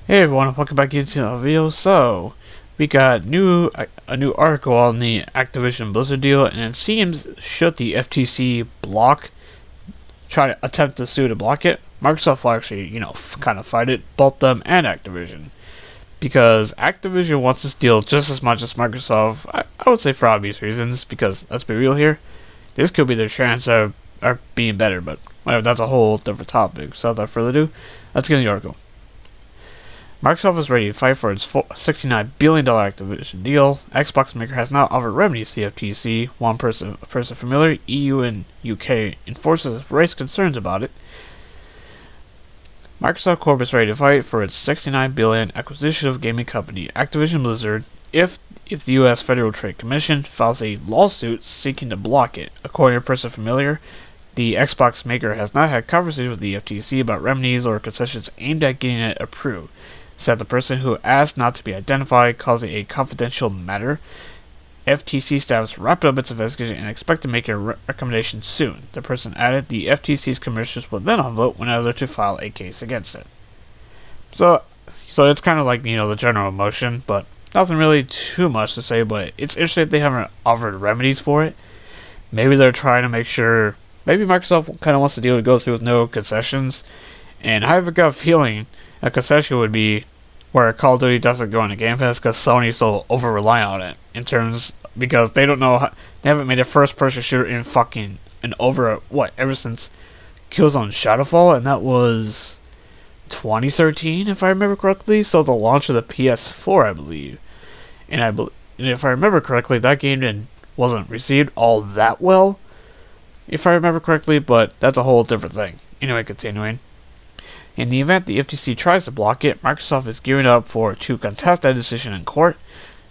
Hey everyone, welcome back into the video. So, we got a new article on the Activision Blizzard deal, and it seems should the FTC try to attempt to sue to block it, Microsoft will actually, kind of fight it, both them and Activision. Because Activision wants this deal just as much as Microsoft, I would say for obvious reasons, because let's be real here, this could be their chance of being better, but whatever, that's a whole different topic. So without further ado, let's get into the article. Microsoft is ready to fight for its $69 billion Activision deal. Xbox maker has now offered remedies to the FTC. One person familiar, EU and UK enforcers have raised concerns about it. Microsoft Corp is ready to fight for its $69 billion acquisition of gaming company Activision Blizzard if the U.S. Federal Trade Commission files a lawsuit seeking to block it. According to a person familiar, the Xbox maker has not had conversations with the FTC about remedies or concessions aimed at getting it approved, said the person who asked not to be identified, causing a confidential matter. FTC staff wrapped up its investigation and expect to make a recommendation soon. The person added the FTC's commissioners will then vote whether to file a case against it. So it's kind of like, the general motion, but nothing really too much to say, but it's interesting that they haven't offered remedies for it. Maybe they're trying to make sure, maybe Microsoft kind of wants the deal to go through with no concessions, and I have a gut feeling a concession would be where Call of Duty doesn't go into Game Pass because Sony's so over-reliant on it because they don't know they haven't made a first-person shooter ever since Killzone Shadowfall, and that was 2013 if I remember correctly, so the launch of the PS4 I believe, and if I remember correctly that game wasn't received all that well if I remember correctly, but that's a whole different thing. Anyway, continuing. In the event the FTC tries to block it, Microsoft is gearing up to contest that decision in court,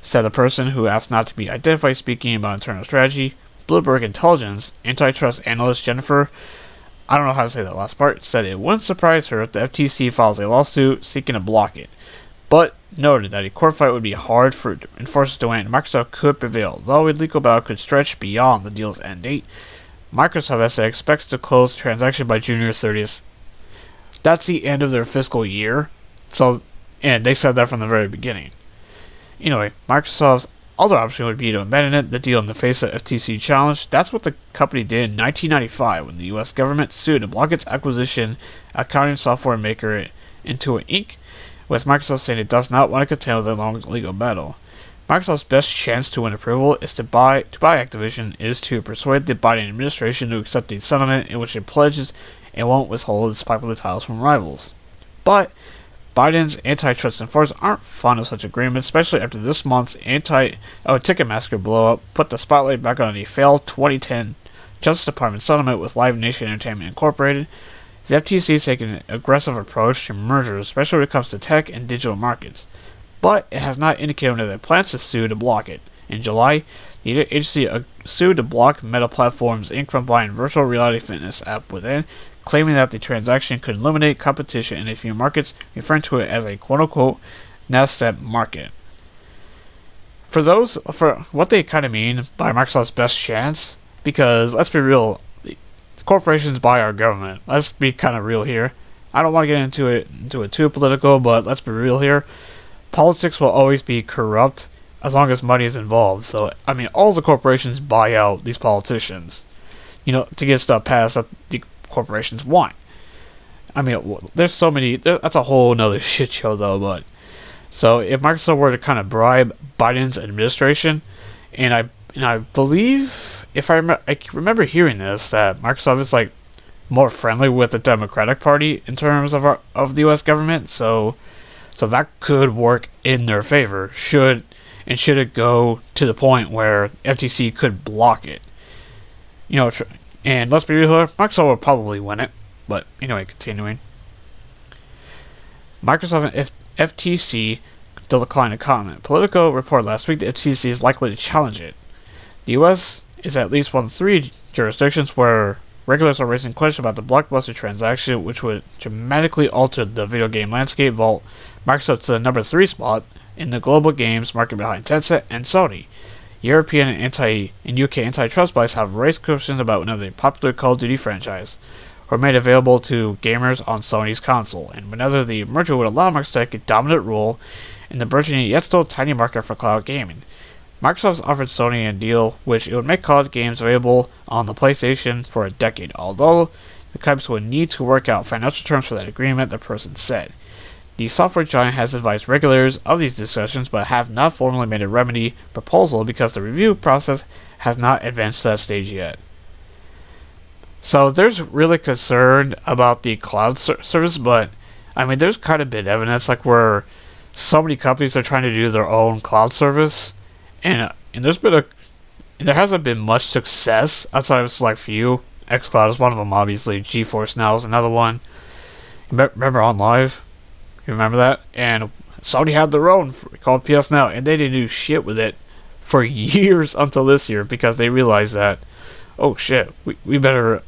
said the person who asked not to be identified, speaking about internal strategy. Bloomberg Intelligence antitrust analyst Jennifer, I don't know how to say that last part, said it wouldn't surprise her if the FTC files a lawsuit seeking to block it, but noted that a court fight would be hard for enforcers to win and Microsoft could prevail, though a legal battle could stretch beyond the deal's end date. Microsoft expects to close the transaction by June 30th. That's the end of their fiscal year, and they said that from the very beginning. Anyway, Microsoft's other option would be to abandon the deal in the face of FTC challenge. That's what the company did in 1995 when the U.S. government sued to block its acquisition of accounting software maker Intuit Inc., with Microsoft saying it does not want to contend with a long legal battle. Microsoft's best chance to win approval is to buy Activision is to persuade the Biden administration to accept a settlement in which it pledges it won't withhold its popular titles from rivals. But Biden's antitrust enforcers aren't fond of such agreements, especially after this month's Ticketmaster blow-up put the spotlight back on a failed 2010 Justice Department settlement with Live Nation Entertainment Incorporated. The FTC is taking an aggressive approach to mergers, especially when it comes to tech and digital markets, but it has not indicated whether it plans to sue to block it. In July, the agency sued to block Meta Platforms Inc. from buying virtual reality fitness app Within, claiming that the transaction could eliminate competition in a few markets, referring to it as a quote-unquote nascent market. For what they kind of mean by Microsoft's best chance, because let's be real, corporations buy our government. Let's be kind of real here. I don't want to get into it too political, but let's be real here. Politics will always be corrupt as long as money is involved. So, all the corporations buy out these politicians, to get stuff passed that the corporations want. There's so many. That's a whole nother shit show, though. But so if Microsoft were to kind of bribe Biden's administration, and I believe I remember hearing this that Microsoft is more friendly with the Democratic Party in terms of the U.S. government, so that could work in their favor. Should it go to the point where FTC could block it, and let's be real here, Microsoft will probably win it. But anyway, continuing. Microsoft and FTC declined to comment. Politico reported last week the FTC is likely to challenge it. The U.S. is at least one of 3 jurisdictions where regulators are raising questions about the blockbuster transaction, which would dramatically alter the video game landscape, vault Microsoft to the number 3 spot in the global games market behind Tencent and Sony. European and UK antitrust bodies have raised questions about another popular Call of Duty franchise. were made available to gamers on Sony's console, and whether the merger would allow Microsoft to take a dominant role in the burgeoning yet still tiny market for cloud gaming. Microsoft offered Sony a deal which it would make cloud games available on the PlayStation for a decade, although the companies would need to work out financial terms for that agreement, the person said. The software giant has advised regulators of these discussions but have not formally made a remedy proposal because the review process has not advanced to that stage yet. So there's really concern about the cloud service, but I mean there's kind of been evidence like where so many companies are trying to do their own cloud service, and there hasn't been much success outside of a select few. xCloud is one of them, obviously. GeForce Now is another one. Remember OnLive? You remember that? And Sony had their own called PS Now, and they didn't do shit with it for years until this year because they realized that, oh shit, we better.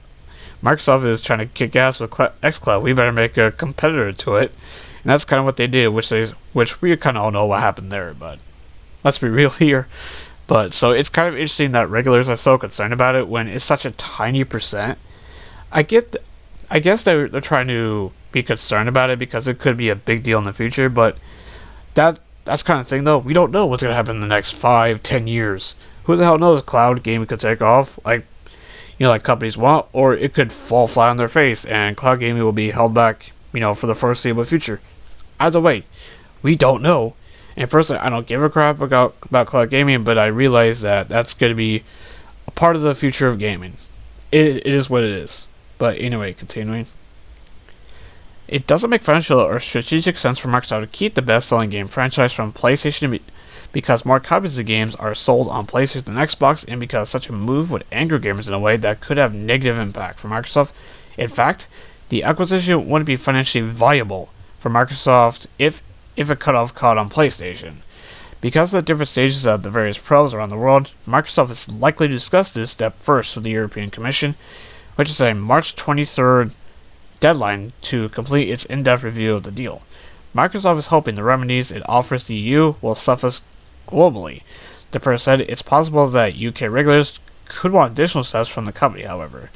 Microsoft is trying to kick ass with xCloud. We better make a competitor to it, and that's kind of what they did, which we kind of all know what happened there. But let's be real here. But so it's kind of interesting that regulators are so concerned about it when it's such a tiny percent. I guess they're trying to be concerned about it because it could be a big deal in the future, but that's kind of thing though. We don't know what's gonna happen in the next 5-10 years. Who the hell knows? Cloud gaming could take off like companies want, or it could fall flat on their face and cloud gaming will be held back, for the foreseeable future. Either way, we don't know. And personally, I don't give a crap about cloud gaming, but I realize that that's going to be a part of the future of gaming. It is what it is. But anyway, continuing. It doesn't make financial or strategic sense for Microsoft to keep the best-selling game franchise from PlayStation because more copies of the games are sold on PlayStation and Xbox, and because such a move would anger gamers in a way that could have negative impact for Microsoft. In fact, the acquisition wouldn't be financially viable for Microsoft if it cut off COD on PlayStation. Because of the different stages of the various pros around the world, Microsoft is likely to discuss this step first with the European Commission, which is a March 23rd deadline to complete its in-depth review of the deal. Microsoft is hoping the remedies it offers the EU will suffice globally. The person said it's possible that UK regulators could want additional steps from the company, however.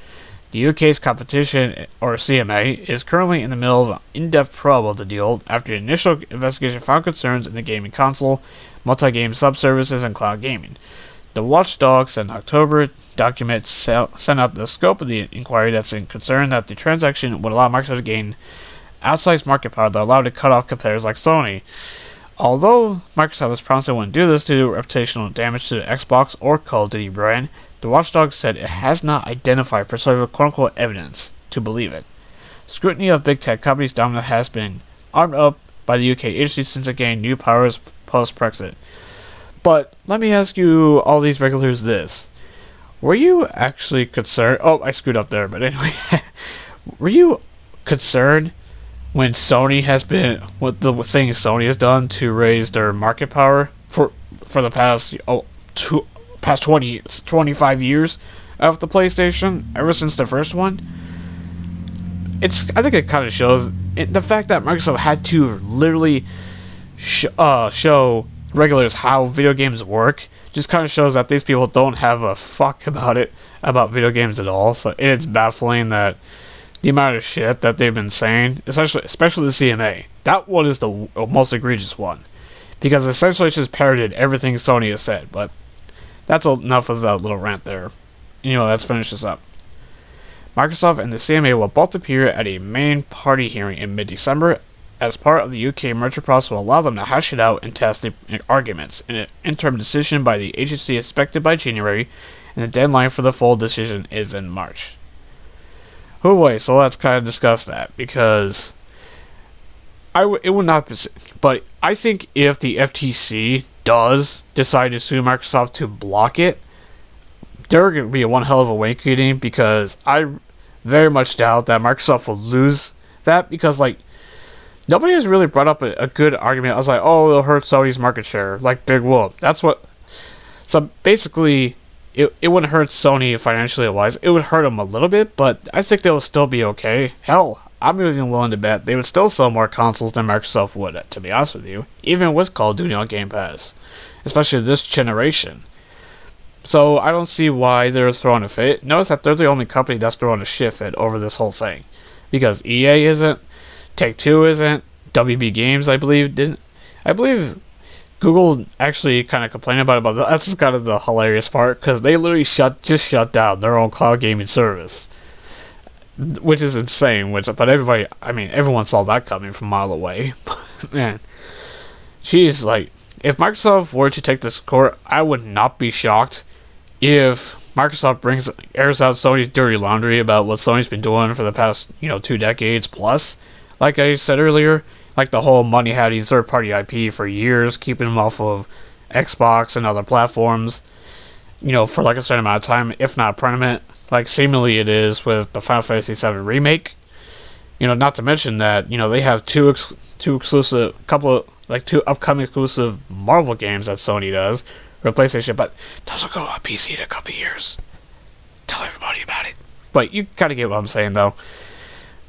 The UK's competition, or CMA, is currently in the middle of an in-depth probe of the deal after the initial investigation found concerns in the gaming console, multi-game subservices, and cloud gaming. The watchdogs in October document sent out the scope of the inquiry that's in concern that the transaction would allow Microsoft to gain outsized market power that allowed it to cut off competitors like Sony. Although Microsoft has promised it wouldn't do this to do reputational damage to the Xbox or Call of Duty brand, the watchdog said it has not identified persuasive quote-unquote evidence to believe it. Scrutiny of big tech companies' dominance has been armed up by the UK agency since it gained new powers post-Brexit. But let me ask you, all these regulators, this. Were you actually concerned? Oh, I screwed up there, but anyway. Were you concerned when Sony has been, with the things Sony has done to raise their market power for the past 25 years of the PlayStation, ever since the first one? I think it kind of shows the fact that Microsoft had to literally show regulators how video games work. Just kind of shows that these people don't have a fuck about video games at all. So it's baffling that the amount of shit that they've been saying, especially the CMA, that one is the most egregious one, because essentially it's just parroted everything Sony has said. But that's enough of that little rant there. Let's finish this up. Microsoft and the CMA will both appear at a main party hearing in mid-December as part of the UK merger process will allow them to hash it out and test the arguments. An interim decision by the agency is expected by January, and the deadline for the full decision is in March. Oh boy, so let's kind of discuss that, because it would not be, but I think if the FTC does decide to sue Microsoft to block it, they're going to be one hell of a awakening, because I very much doubt that Microsoft will lose that, because nobody has really brought up a good argument. I was like, oh, it'll hurt Sony's market share, like Big Whoop. So basically, it wouldn't hurt Sony financially wise. It would hurt them a little bit, but I think they'll still be okay. Hell, I'm even willing to bet they would still sell more consoles than Microsoft would, to be honest with you, even with Call of Duty on Game Pass, especially this generation. So I don't see why they're throwing a fit. Notice that they're the only company that's throwing a shit fit over this whole thing. Because EA isn't, Take-Two isn't, WB Games, I believe, didn't. I believe Google actually kind of complained about it, but that's kind of the hilarious part, because they literally just shut down their own cloud gaming service. Which is insane, but everyone saw that coming from a mile away. Man, jeez, like, if Microsoft were to take this to court, I would not be shocked if Microsoft airs out Sony's dirty laundry about what Sony's been doing for the past, 2 decades plus. Like I said earlier, like the whole money having third-party IP for years, keeping them off of Xbox and other platforms, for like a certain amount of time, if not permanent, like seemingly it is with the Final Fantasy VII Remake. Not to mention that, they have two upcoming exclusive Marvel games that Sony does for PlayStation, but those will go on PC in a couple years. Tell everybody about it. But you kind of get what I'm saying, though.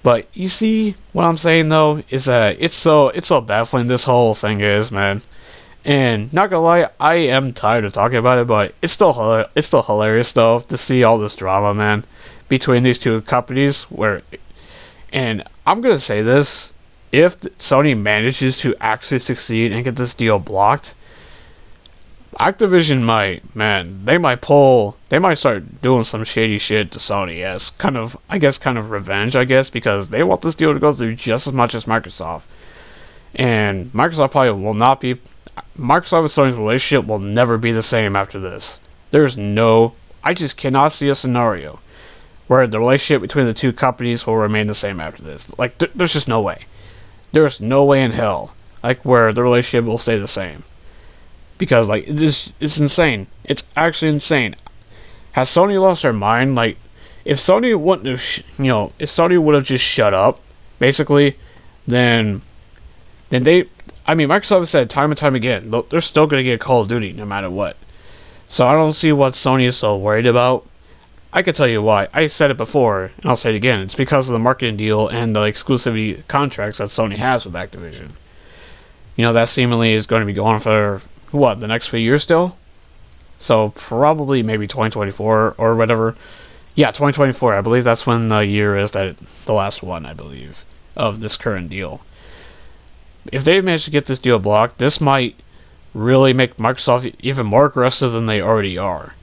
But you see what I'm saying, though, is that it's so baffling this whole thing is, man. And not gonna lie, I am tired of talking about it, but it's still hilarious, though, to see all this drama, man, between these two companies. And I'm gonna say this: if Sony manages to actually succeed and get this deal blocked, Activision they might start doing some shady shit to Sony as kind of revenge, because they want this deal to go through just as much as Microsoft. And Microsoft and Sony's relationship will never be the same after this. I just cannot see a scenario where the relationship between the two companies will remain the same after this. Like, there's just no way. There's no way in hell, like, where the relationship will stay the same. Because, like, it's insane. It's actually insane. Has Sony lost their mind? Like, if Sony wouldn't have, if Sony would have just shut up, basically, then Microsoft has said time and time again, they're still going to get Call of Duty no matter what. So I don't see what Sony is so worried about. I can tell you why. I said it before, and I'll say it again. It's because of the marketing deal and the exclusivity contracts that Sony has with Activision. That seemingly is going to be going for, the next few years still? So probably maybe 2024 or whatever. Yeah, 2024. I believe that's when the year is the last one, I believe, of this current deal. If they manage to get this deal blocked, this might really make Microsoft even more aggressive than they already are.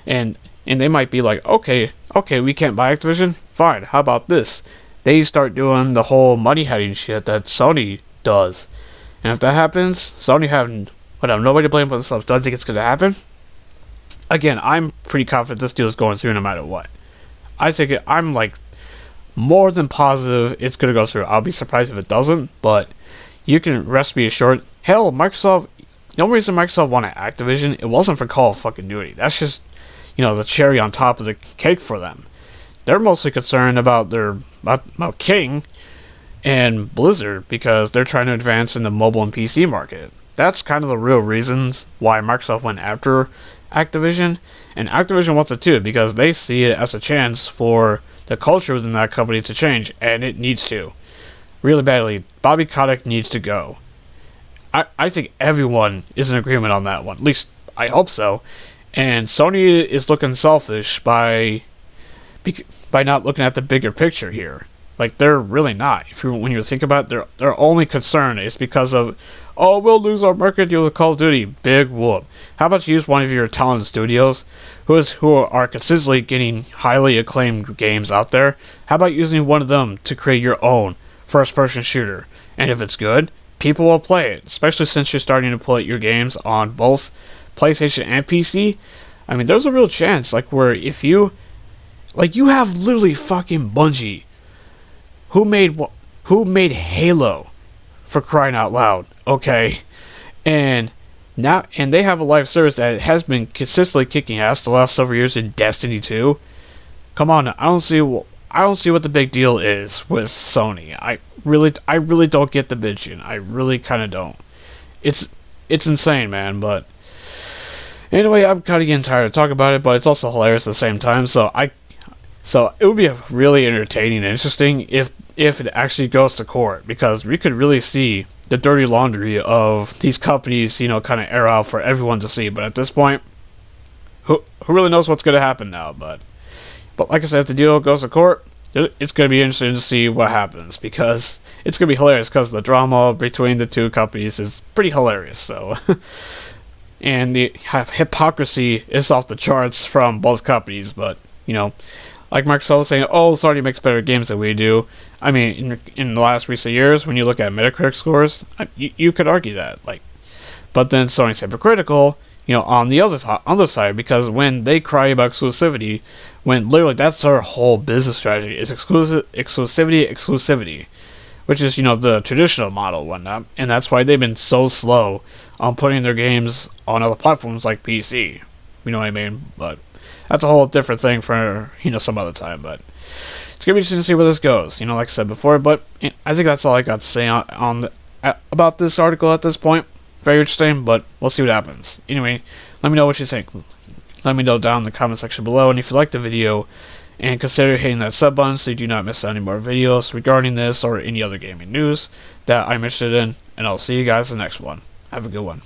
And they might be like, okay, we can't buy Activision? Fine, how about this? They start doing the whole money hiding shit that Sony does. And if that happens, Sony having nobody to blame but themselves, doesn't think it's going to happen. Again, I'm pretty confident this deal is going through no matter what. I'm like more than positive it's going to go through. I'll be surprised if it doesn't, but you can rest be assured. Hell, Microsoft, the only reason Microsoft wanted Activision, it wasn't for Call of fucking Duty. That's just, the cherry on top of the cake for them. They're mostly concerned about about King and Blizzard because they're trying to advance in the mobile and PC market. That's kind of the real reasons why Microsoft went after Activision, and Activision wants it too because they see it as a chance for the culture within that company to change, and it needs to. Really badly. Bobby Kotick needs to go. I think everyone is in agreement on that one. At least, I hope so. And Sony is looking selfish by not looking at the bigger picture here. Like, they're really not. When you think about it, their only concern is because of, we'll lose our market deal with Call of Duty. Big whoop. How about you use one of your talented studios who are consistently getting highly acclaimed games out there? How about using one of them to create your own first-person shooter? And if it's good, people will play it, especially since you're starting to put your games on both PlayStation and PC. There's a real chance, where if you have literally fucking Bungie, who made Halo, for crying out loud, okay? And they have a live service that has been consistently kicking ass the last several years in Destiny 2. Come on, I don't see what the big deal is with Sony. I really don't get the bitching. I really kind of don't. It's insane, man. But anyway, I'm kind of getting tired of talking about it, but it's also hilarious at the same time. So it would be really entertaining and interesting if it actually goes to court, because we could really see the dirty laundry of these companies, kind of air out for everyone to see. But at this point, who really knows what's going to happen now? But like I said, if the deal goes to court, it's going to be interesting to see what happens, because it's going to be hilarious, because the drama between the two companies is pretty hilarious. So, and the hypocrisy is off the charts from both companies. But like Microsoft was saying, oh, Sony makes better games than we do. I mean, in the last recent years, when you look at Metacritic scores, you could argue that. But then Sony's hypocritical, on the other side, because when they cry about exclusivity, when literally that's their whole business strategy is exclusivity, which is the traditional model and whatnot, and that's why they've been so slow on putting their games on other platforms like PC. You know what I mean? But that's a whole different thing for some other time. But it's gonna be interesting to see where this goes. Like I said before, but I think that's all I got to say about this article at this point. Very interesting, but we'll see what happens. Anyway, let me know what you think. Let me know down in the comment section below, and if you liked the video, and consider hitting that sub button so you do not miss any more videos regarding this or any other gaming news that I'm interested in, and I'll see you guys in the next one. Have a good one.